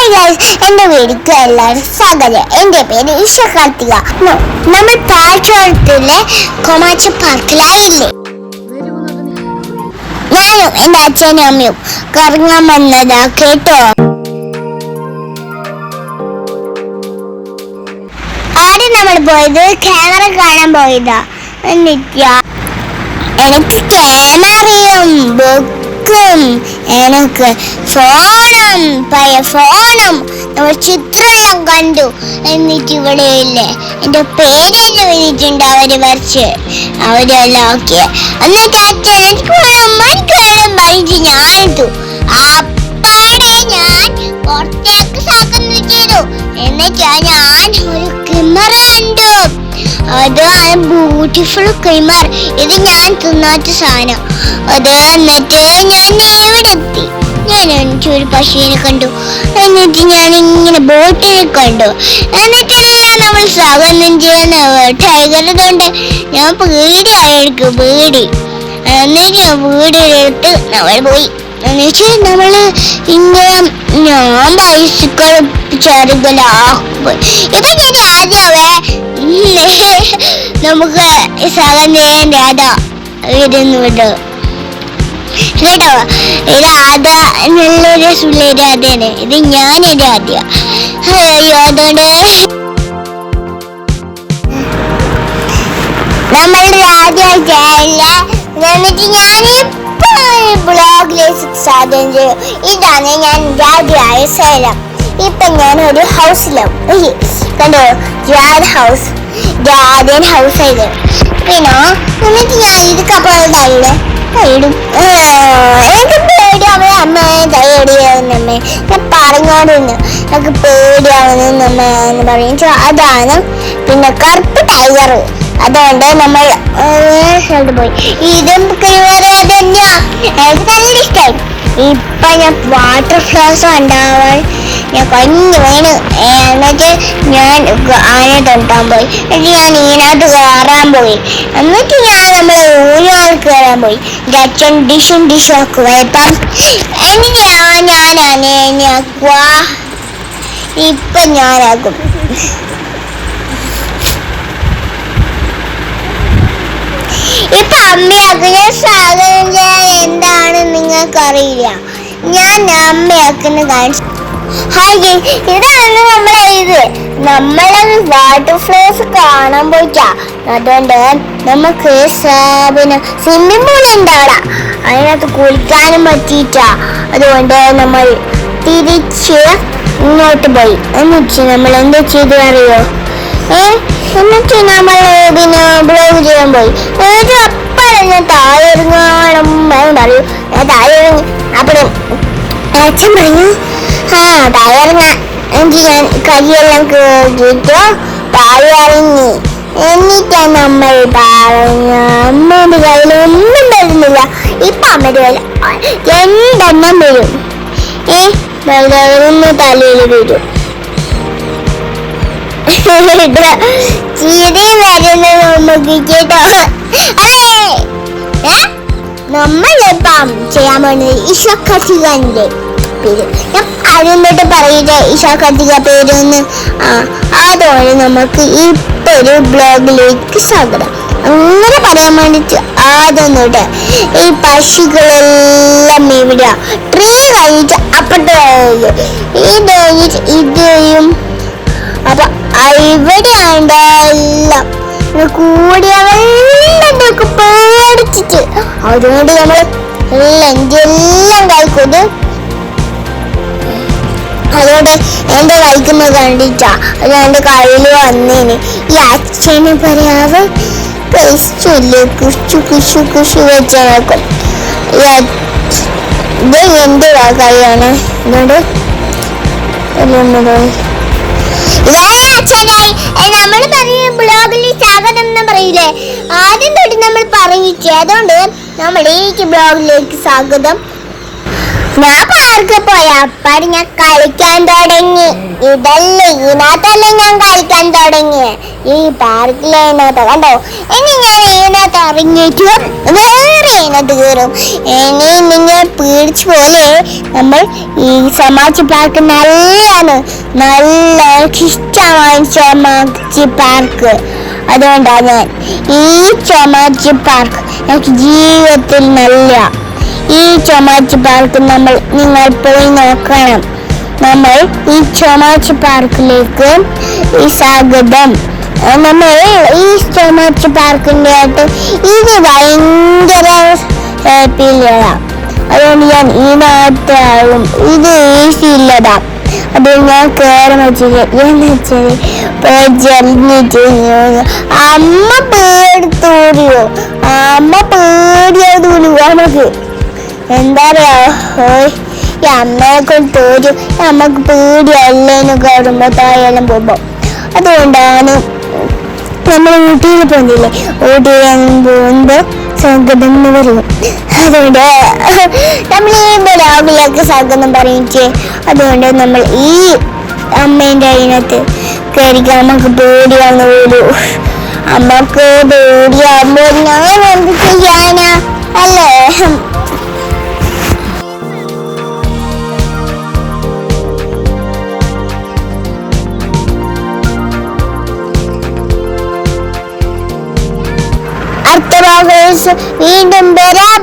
Hi guys, എൻ്റെ വീടിക്ക് എല്ലാവരും സ്വാഗതം. എൻ്റെ പേര് ഇഷ കാർത്തിക. നമ്മൾ പാഴ്ചോളത്തിലെ കൊമാച്ചി പാർക്കിലായില്ലേ. ഞാനും എൻ്റെ അച്ഛനും അമ്മയും കറങ്ങാൻ വന്നതാ കേട്ടോ. ആദ്യം നമ്മൾ പോയത് ക്യാമറ കാണാൻ പോയതാ. എന്നിട്ട് എനിക്ക് ക്യാമറയും ബുക്കും എനിക്ക് ഫോണും പഴയ ഫോണും നമ്മൾ ചിത്രമെല്ലാം കണ്ടു. എന്നിട്ട് ഇവിടെ ഇല്ലേ എൻ്റെ പേരെല്ലാം എഴുതിയിട്ടുണ്ട് അവര് വരച്ച് അവരെല്ലാം ഓക്കെ. എന്നിട്ട് അച്ഛൻ എനിക്ക് വേണം പറഞ്ഞിട്ട് ഞാൻ എടുത്തു. അപ്പാടെ ഞാൻ പുറത്തേക്ക് സാധനം ചെയ്തു. എന്നിട്ട് ഞാൻ ഒരു ക്യാമറ കണ്ടു. അതാണ് ബ്യൂട്ടിഫുൾ ക്രീമർ. ഇത് ഞാൻ തിന്നാത്ത സാധനം. അത് എന്നിട്ട് ഞാൻ ഇവിടെ എത്തി. ഞാൻ ഒരു പശുവിനെ കണ്ടു. എന്നിട്ട് ഞാൻ ഇങ്ങനെ ബോട്ടിനെ കണ്ടു. എന്നിട്ടെല്ലാം നമ്മൾ സ്വാഗതം ചെയ്യുന്ന ടൈഗറുണ്ട്. ഞാൻ പേടിയായിരിക്കും പേടി. എന്നിട്ട് ഞാൻ വീടിനെടുത്ത് നമ്മൾ പോയി. എന്നിട്ട് നമ്മള് ഇങ്ങനെ ഞാൻ ബൈസിക്കിൾ ചെറുകലാക്കുപോയി. ഇപ്പൊ ഞാൻ ആദ്യമേ നമുക്ക് സകന്യൻ രാധ വരുന്നു കേട്ടോ. ഇത് രാധ നല്ല രസമുള്ള രാധയാണ്. ഇത് ഞാൻ രാധ. അയ്യോ അതുകൊണ്ട് നമ്മൾ രാധ എന്നിട്ട് ഞാനിപ്പോ ബ്ലോഗിലേക്ക് സാധനം ചെയ്യും. ഇതാണ് ഞാൻ രാധയായ സേലം. ഇപ്പൊ ഞാൻ ഒരു ഹൗസിലാവും കണ്ടോ. ഹൗസ് ഗാർഡൻ ഹൗസ് ആയത്. പിന്നെ എന്നിട്ട് ഞാൻ ഇത് കപ്പലിടേ കൈയിടും. എനിക്ക് പേടിയാവുന്ന അമ്മ കൈയടിയാവുന്നമ്മേ ഞാൻ പറഞ്ഞോണ്ടിരുന്നു. എനിക്ക് പേടിയാവുന്നമ്മ എന്ന് പറയും. അതാണ് പിന്നെ കറുപ്പ് ടൈഗർ. അതുകൊണ്ട് നമ്മൾ പോയി. ഇതും തന്നെയാ എനിക്ക് നല്ല ഇഷ്ടമായി. ഇപ്പൊ ഞാൻ വാട്ടർ ഫ്ലോസ് ഉണ്ടാവാൻ ഞാൻ കൊഞ്ഞു വീണ്. എന്നിട്ട് ഞാൻ ആനെ തൊട്ടാൻ പോയി. എന്നിട്ട് ഞാൻ ഇതിനകത്ത് കയറാൻ പോയി. എന്നിട്ട് നമ്മൾ ഊഞ്ഞാൽ കയറാൻ പോയി. എൻ്റെ അച്ഛൻ ഡിഷും ഒക്കെ വയപ്പാൻ. എന്നിട്ട് ഞാനാക്കുവാ. ഇപ്പൊ ഞാനാക്കും. ഇപ്പൊ അമ്മയാക്കുന്ന സാധനം ചെയ്യാൻ എന്താണ് നിങ്ങൾക്കറിയില്ല. ഞാൻ അമ്മയാക്കുന്ന കാണിച്ചു. ഹായ്, ഇതാണ് നമ്മളത് വാട്ടർ ഫ്ലോസ് കാണാൻ പോയിട്ടാ. അതുകൊണ്ട് നമുക്ക് പിന്നെ സ്വിമ്മിംഗ് പൂൾ ഉണ്ട് അവിടെ. അതിനകത്ത് കുളിക്കാനും പറ്റിയിട്ടാ. അതുകൊണ്ട് നമ്മൾ തിരിച്ച് ഇങ്ങോട്ട് പോയി. എന്നിട്ട് നമ്മൾ എന്താ ചെയ്തു അറിയോ? എന്നിട്ട് നമ്മൾ പിന്നെ ബ്ലോഗ് ചെയ്യാൻ പോയി. എന്നിട്ട് അപ്പോഴും ഞാൻ താഴെ ഇറങ്ങണം പറയൂ. ഞാൻ താഴെ ഇറങ്ങി. അപ്പോഴും അച്ഛൻ പറഞ്ഞു താഴെ ഇറങ്ങാൻ. എനിക്ക് ഞാൻ കൈയെല്ലാം കേട്ടിട്ട് താഴെ ഇറങ്ങി. എന്നിട്ടാ നമ്മൾ പറഞ്ഞ അമ്മയുടെ കയ്യിൽ ഒന്നും വരുന്നില്ല. ഇപ്പൊ അമ്മയുടെ കയ്യിൽ 2 എണ്ണം വരും. ഒന്ന് തലയിൽ വരും. ചിരി വരുന്നത് നമുക്ക് കേട്ടോ. അതെ, നമ്മളിപ്പം ചെയ്യാൻ പോകുന്നത് ഇഷക്കത്തികന്റെ പേര്. ഞാൻ ആദ്യം തൊട്ട് പറയില്ലേ ഇഷക്കത്തിക പേരൊന്ന്. അതോടെ നമുക്ക് ഇപ്പൊ ഒരു ബ്ലോഗിലേക്ക് സ്വാഗതം. അങ്ങനെ പറയാൻ വേണ്ടിട്ട് ആദ്യം തൊട്ട് ഈ പക്ഷികളെല്ലാം ഇവിടെ ട്രീ കഴിഞ്ഞിട്ട് അപ്പുറത്ത് ഇത് കഴിഞ്ഞിട്ട് ഇതും. അപ്പൊ ഇവിടെയാണ്ട് എല്ലാം കൂടിയവെല്ലാം പേടിച്ചിട്ട്. അതുകൊണ്ട് നമ്മൾ എല്ലാം കഴിക്കുന്നത്. അതുകൊണ്ട് എന്റെ കഴിക്കുന്നത് കണ്ടിട്ടാ അത് എന്റെ കയ്യിൽ വന്നേന്. ഈ അച്ഛന് പറയാവ് കഴിച്ചില്ലേ കുശു കുശു കുശു വെച്ച് നോക്കും. ഇത് എന്റെ കൈയാണ്. അതുകൊണ്ട് അച്ഛനായി നമ്മൾ പറയും ബ്ലോഗിൽ സ്വാഗതം എന്ന് പറയില്ലേ. ആദ്യം തൊട്ട് നമ്മൾ പറഞ്ഞിട്ട്. അതുകൊണ്ട് നമ്മൾ ഈ ബ്ലോഗിലേക്ക് സ്വാഗതം. ഞാൻ പാർക്ക് പോയ അപ്പാട് ഞാൻ കളിക്കാൻ തുടങ്ങി. ഇതിനകത്തല്ലേ ഞാൻ കളിക്കാൻ തുടങ്ങി. ഈ പാർക്കിലതിനകത്ത് കണ്ടോ. ഇനി ഞാൻ ഇതിനകത്ത് ഇറങ്ങിയിട്ട് വേറെ ഇതിനകത്ത് കയറും. ഇനി നിങ്ങൾ പേടിച്ചു പോലെ. നമ്മൾ ഈ സമാജ് പാർക്ക് നല്ലതാണ്, നല്ല ഇഷ്ടമാണ് സമാജ് പാർക്ക്. അതുകൊണ്ടാണ് ഞാൻ ഈ സമാജ് പാർക്ക് എനിക്ക് ജീവിതത്തിൽ നല്ല ഈ സമാജ് പാർക്ക് നിങ്ങൾ പോയി നോക്കണം. നമ്മൾ ഈ സമാജ് പാർക്കിലേക്ക് സ്വാഗതം. നമ്മൾ ഈ സമാജ് പാർക്കിൻ്റെ ആയിട്ട് ഇത് ഭയങ്കര ഹാപ്പിയില്ലതാ. അതുകൊണ്ട് ഞാൻ ഇതിനകത്താകും. ഇത് ഈസി ഇല്ലതാ. അത് ഞാൻ കയറി വെച്ചത് എന്ന് വെച്ചാൽ ജലിഞ്ഞിട്ട് അമ്മ പേടിത്തോടിയോ. അമ്മ പേടിയാതോലു നമുക്ക്. എന്താ പറയാ, ഈ അമ്മയെ കൊണ്ട് തോന്നി നമുക്ക് പേടിയല്ലേന്ന് കയറുമ്പോൾ താഴെല്ലാം പോകുമ്പോൾ. അതുകൊണ്ടാണ് നമ്മൾ ഊട്ടിയിൽ പോകുന്നില്ലേ, ഊട്ടിയിൽ പോകുമ്പോൾ സ്വാഗതം എന്ന് പറയും. അതുകൊണ്ട് നമ്മൾ ഈ ബ്ലോഗിലേക്ക് സ്വാഗതം പറയിച്ചേ. അതുകൊണ്ട് നമ്മൾ ഈ അമ്മേൻ്റെ അതിനകത്ത് കയറിക്കാൻ നമുക്ക് പേടിയാന്ന് പോലും. അമ്മക്ക് പേടിയാകുമ്പോൾ ഞാൻ എന്ത് ചെയ്യാനാ അല്ലേ. അടുത്ത വീണ്ടും വരാം.